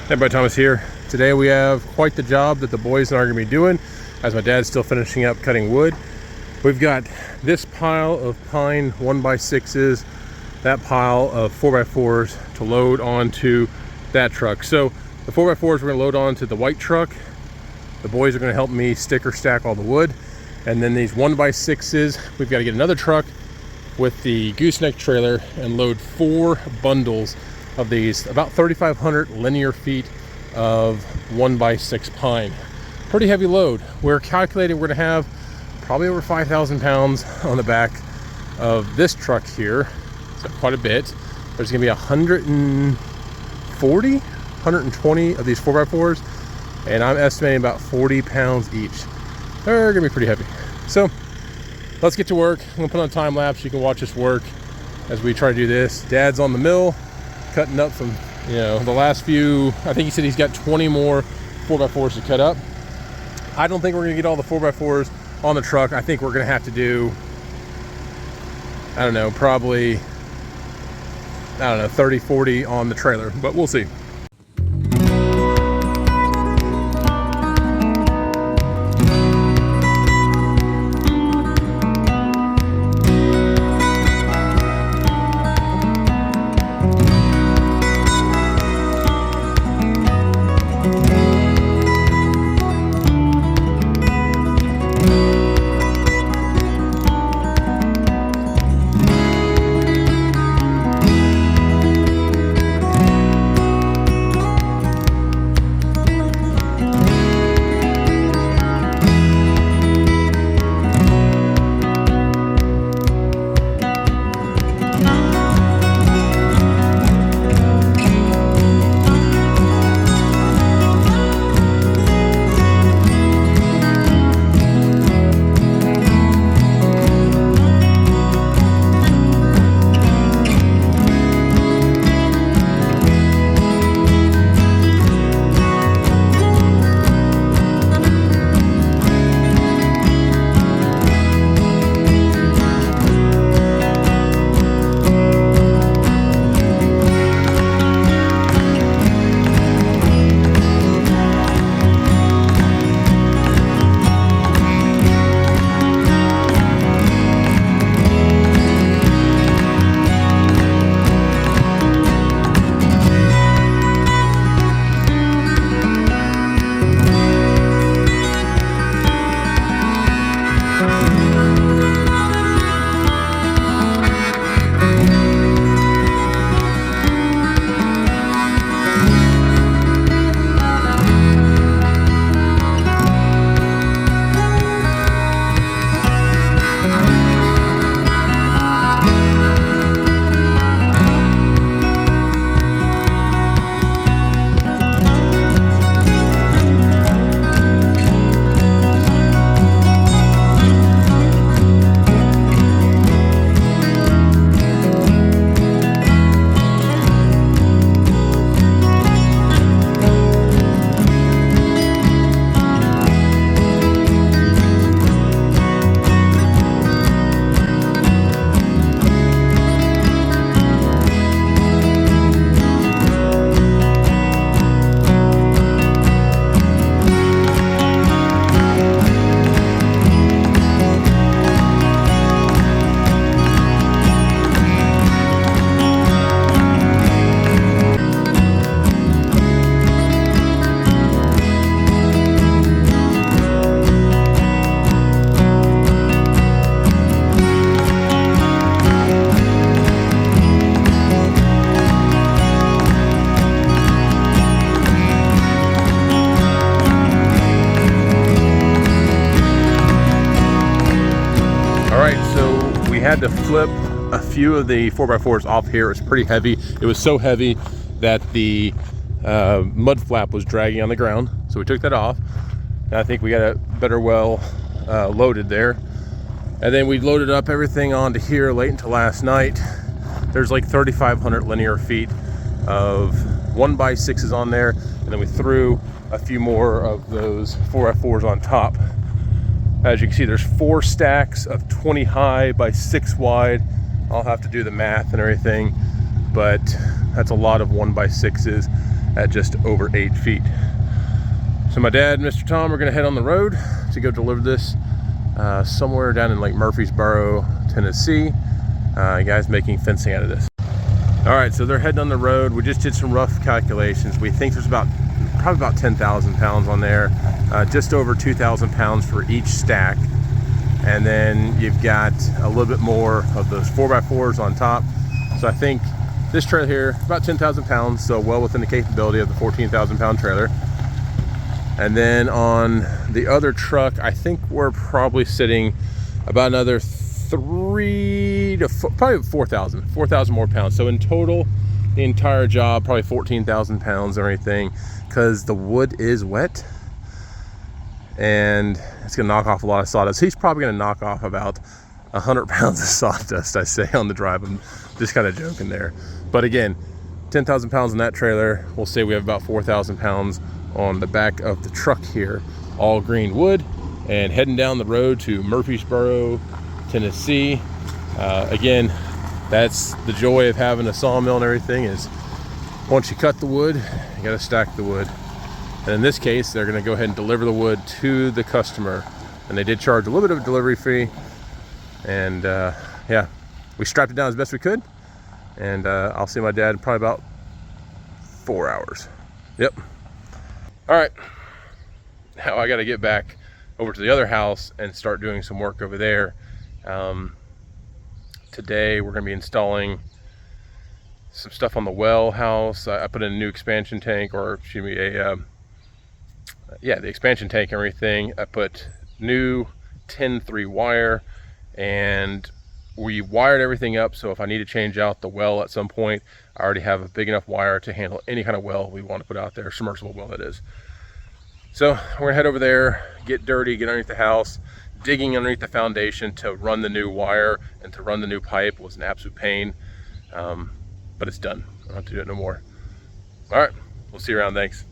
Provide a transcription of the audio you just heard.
Everybody, Thomas here. Today we have quite the job that the boys and I are going to be doing, as my dad's still finishing up cutting wood. We've got this pile of pine 1x6s, that pile of 4x4s to load onto that truck. So the 4x4s we're going to load onto the white truck. The boys are going to help me stick or stack all the wood. And then these 1x6s, we've got to get another truck with the gooseneck trailer and load 4 bundles of these, about 3,500 linear feet of 1x6 pine. Pretty heavy load. We're calculating we're going to have probably over 5,000 pounds on the back of this truck here. So quite a bit. There's going to be 120 of these 4x4s, and I'm estimating about 40 pounds each. They're going to be pretty heavy. So let's get to work. I'm going to put on a time lapse. You can watch us work as we try to do this. Dad's on the mill, cutting up some, the last few. I think he said he's got 20 more 4x4s to cut up. I don't think we're gonna get all the 4x4s on the truck. I think we're gonna have to do, probably 30, 40 on the trailer, but we'll see. Had to flip a few of the 4x4s off here. It was pretty heavy. It was so heavy that the mud flap was dragging on the ground, so we took that off, and I think we got it better well loaded there. And then we loaded up everything onto here late into last night. There's like 3,500 linear feet of 1x6s on there, and then we threw a few more of those 4x4s on top. As you can see, there's 4 stacks of 20 high by 6 wide. I'll have to do the math and everything, but that's a lot of 1x6s. at just over 8 feet. So my dad and Mr. Tom are gonna head on the road to go deliver this somewhere down in like Murfreesboro, Tennessee. Guys making fencing out of this. All right, so they're heading on the road. We just did some rough calculations. We think there's probably about 10,000 pounds on there, just over 2,000 pounds for each stack. And then you've got a little bit more of those 4x4s on top. So I think this trailer here, about 10,000 pounds, so well within the capability of the 14,000 pound trailer. And then on the other truck, I think we're probably sitting about another 3 to probably 4,000 more pounds. So in total, the entire job, probably 14,000 pounds or anything, because the wood is wet and it's gonna knock off a lot of sawdust. He's probably gonna knock off about 100 pounds of sawdust, I say, on the drive. I'm just kind of joking there. But again, 10,000 pounds in that trailer. We'll say we have about 4,000 pounds on the back of the truck here, all green wood, and heading down the road to Murfreesboro, Tennessee. Again, that's the joy of having a sawmill and everything, is once you cut the wood, you got to stack the wood. And in this case, they're going to go ahead and deliver the wood to the customer. And they did charge a little bit of a delivery fee. And yeah, we strapped it down as best we could. And I'll see my dad in probably about 4 hours. Yep. All right. Now I got to get back over to the other house and start doing some work over there. Today we're going to be installing some stuff on the well house. I put in a new expansion tank, or excuse me, the expansion tank and everything. I put new 10-3 wire, and we wired everything up, so if I need to change out the well at some point, I already have a big enough wire to handle any kind of well we want to put out there, submersible well that is. So we're gonna head over there, get dirty, get underneath the house. Digging underneath the foundation to run the new wire and to run the new pipe was an absolute pain, but it's done. I don't have to do it no more. All right, we'll see you around. Thanks.